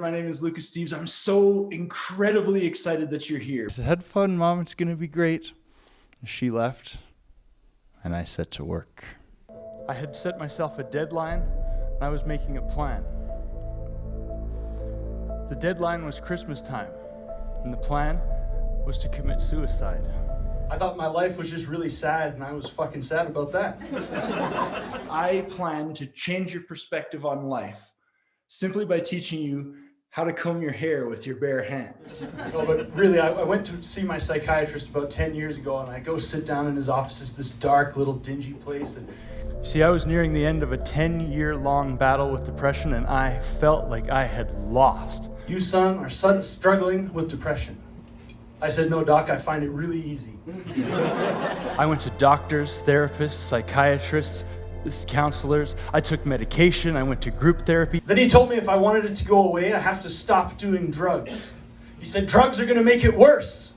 My name is Lucas Steves. I'm so incredibly excited that you're here. I said, "Had fun, Mom. It's going to be great." She left, and I set to work. I had set myself a deadline, and I was making a plan. The deadline was Christmas time, and the plan was to commit suicide. I thought my life was just really sad, and I was fucking sad about that. I plan to change your perspective on life simply by teaching you how to comb your hair with your bare hands. Oh, but really, I went to see my psychiatrist about 10 years ago, and I go sit down in his office. It's this dark, little, dingy place. See, I was nearing the end of a 10-year-long battle with depression, and I felt like I had lost. You, son, are struggling with depression. I said, "No, doc, I find it really easy." I went to doctors, therapists, psychiatrists, counselors. I took medication. I went to group therapy. Then he told me if I wanted it to go away, I have to stop doing drugs. He said, "Drugs are going to make it worse."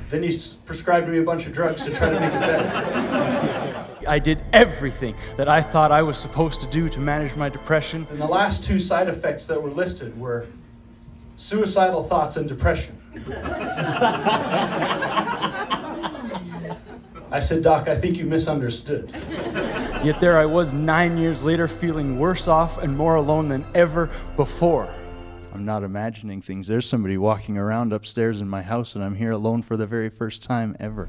Then he prescribed me a bunch of drugs to try to make it better. I did everything that I thought I was supposed to do to manage my depression. And the last two side effects that were listed were suicidal thoughts and depression. I said, "Doc, I think you misunderstood." Yet there I was 9 years later, feeling worse off and more alone than ever before. I'm not imagining things. There's somebody walking around upstairs in my house, and I'm here alone for the very first time ever.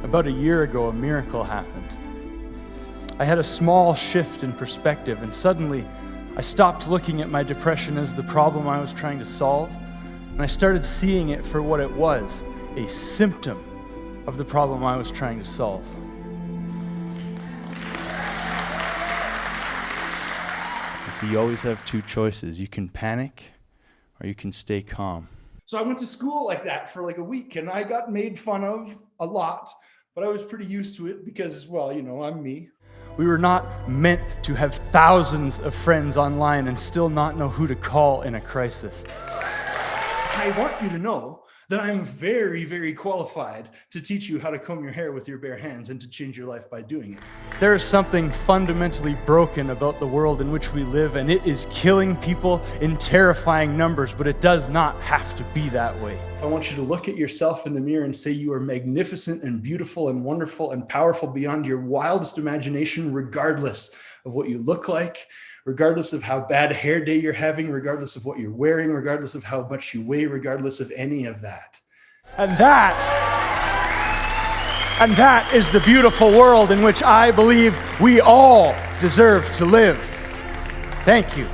About a year ago, a miracle happened. I had a small shift in perspective, and suddenly I stopped looking at my depression as the problem I was trying to solve, and I started seeing it for what it was, a symptom of the problem I was trying to solve. So you always have two choices. You can panic or you can stay calm. So I went to school like that for like a week, and I got made fun of a lot, but I was pretty used to it because, well, you know, I'm me. We were not meant to have thousands of friends online and still not know who to call in a crisis. I want you to know that I'm very, very qualified to teach you how to comb your hair with your bare hands and to change your life by doing it. There is something fundamentally broken about the world in which we live, and it is killing people in terrifying numbers, but it does not have to be that way. I want you to look at yourself in the mirror and say you are magnificent and beautiful and wonderful and powerful beyond your wildest imagination, regardless of what you look like, regardless of how bad hair day you're having, regardless of what you're wearing, regardless of how much you weigh, regardless of any of that. And that is the beautiful world in which I believe we all deserve to live. Thank you.